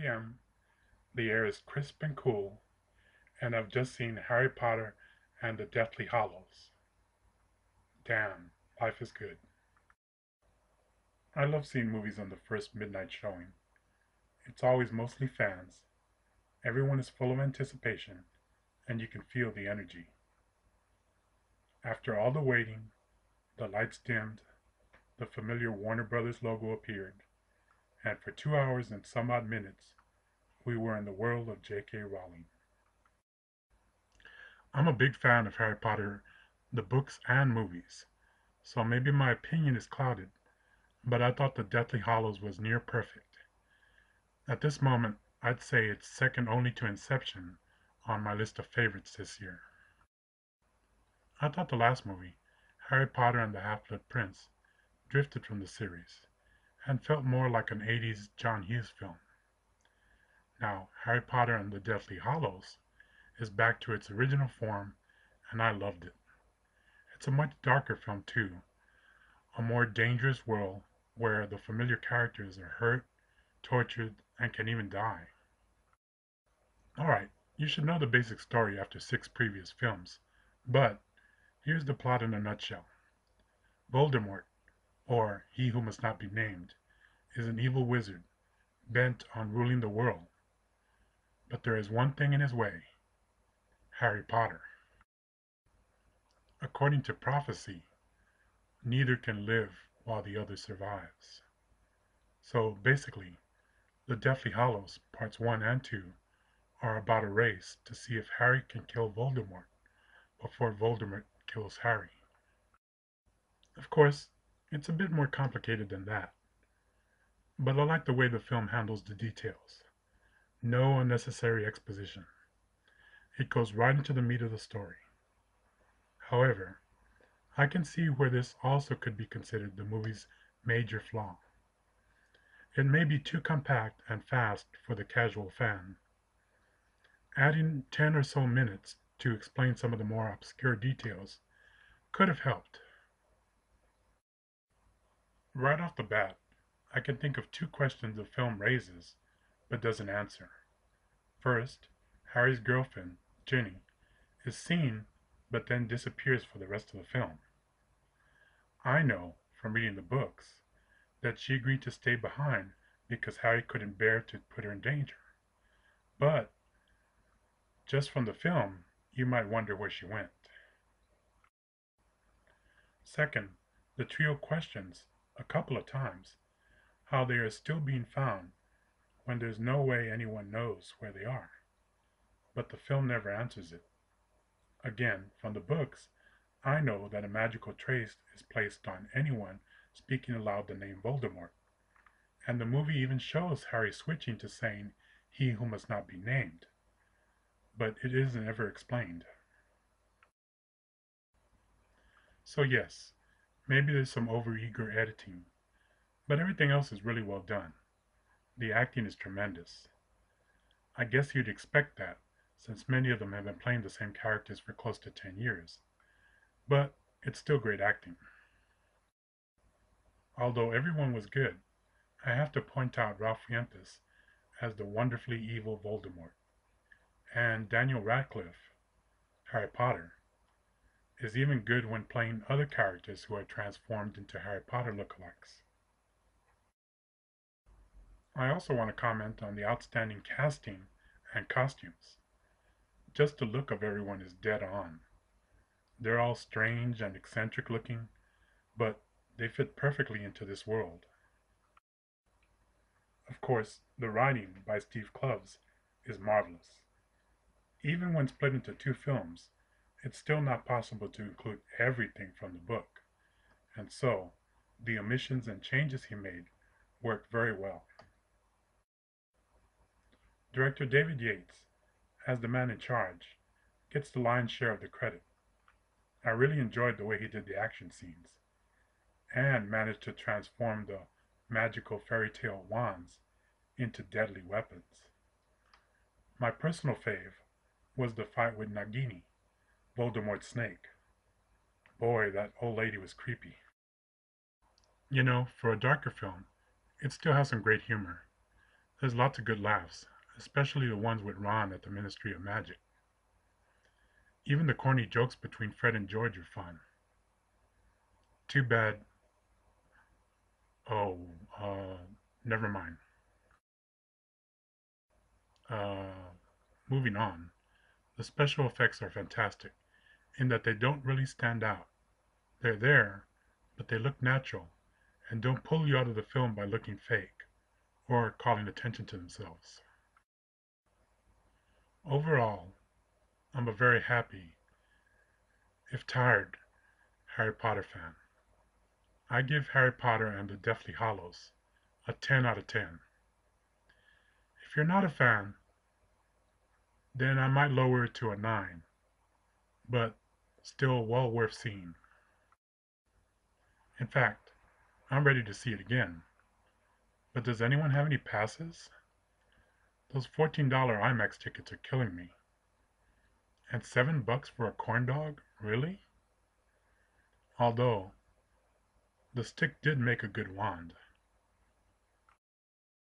p.m., the air is crisp and cool, and I've just seen Harry Potter and the Deathly Hallows. Damn, life is good. I love seeing movies on the first midnight showing. It's always mostly fans. Everyone is full of anticipation, and you can feel the energy. After all the waiting, the lights dimmed, the familiar Warner Brothers logo appeared, and for 2 hours and some odd minutes, we were in the world of J.K. Rowling. I'm a big fan of Harry Potter, the books and movies, so maybe my opinion is clouded, but I thought The Deathly Hallows was near perfect. At this moment, I'd say it's second only to Inception on my list of favorites this year. I thought the last movie, Harry Potter and the Half-Blood Prince, drifted from the series and felt more like an 80s John Hughes film. Now, Harry Potter and the Deathly Hallows is back to its original form, and I loved it. It's a much darker film too, a more dangerous world where the familiar characters are hurt, tortured, and can even die. Alright, you should know the basic story after 6 previous films, but here's the plot in a nutshell. Voldemort, or He Who Must Not Be Named, is an evil wizard bent on ruling the world. But there is one thing in his way: Harry Potter. According to prophecy, neither can live while the other survives. So basically, the Deathly Hallows Parts 1 and 2 are about a race to see if Harry can kill Voldemort before Voldemort kills Harry. Of course, it's a bit more complicated than that, but I like the way the film handles the details. No unnecessary exposition. It goes right into the meat of the story. However, I can see where this also could be considered the movie's major flaw. It may be too compact and fast for the casual fan. Adding 10 or so minutes to explain some of the more obscure details could have helped. Right off the bat, I can think of 2 questions the film raises but doesn't answer. First, Harry's girlfriend, Ginny, is seen but then disappears for the rest of the film. I know from reading the books that she agreed to stay behind because Harry couldn't bear to put her in danger. But just from the film, you might wonder where she went. Second, the trio questions, a couple of times, how they are still being found when there's no way anyone knows where they are. But the film never answers it. Again, from the books, I know that a magical trace is placed on anyone speaking aloud the name Voldemort, and the movie even shows Harry switching to saying "He Who Must Not Be Named," but it isn't ever explained. So yes, maybe there's some overeager editing, but everything else is really well done. The acting is tremendous. I guess you'd expect that, since many of them have been playing the same characters for close to 10 years, but it's still great acting. Although everyone was good, I have to point out Ralph Fiennes as the wonderfully evil Voldemort, and Daniel Radcliffe, Harry Potter, is even good when playing other characters who are transformed into Harry Potter lookalikes. I also want to comment on the outstanding casting and costumes. Just the look of everyone is dead on. They're all strange and eccentric looking, but they fit perfectly into this world. Of course, the writing by Steve Kloves is marvelous. Even when split into 2 films, it's still not possible to include everything from the book, and so the omissions and changes he made worked very well. Director David Yates, as the man in charge, gets the lion's share of the credit. I really enjoyed the way he did the action scenes, and managed to transform the magical fairy tale wands into deadly weapons. My personal fave was the fight with Nagini, Voldemort's snake. Boy, that old lady was creepy. For a darker film, it still has some great humor. There's lots of good laughs, especially the ones with Ron at the Ministry of Magic. Even the corny jokes between Fred and George are fun. Too bad. Oh, never mind. Uh, moving on. The special effects are fantastic in that they don't really stand out. They're there, but they look natural and don't pull you out of the film by looking fake or calling attention to themselves. Overall, I'm a very happy, if tired, Harry Potter fan. I give Harry Potter and the Deathly Hallows a 10 out of 10. If you're not a fan, then I might lower it to a 9, but still well worth seeing. In fact, I'm ready to see it again. But does anyone have any passes? Those $14 IMAX tickets are killing me. And $7 for a corn dog? Really? Although, the stick did make a good wand.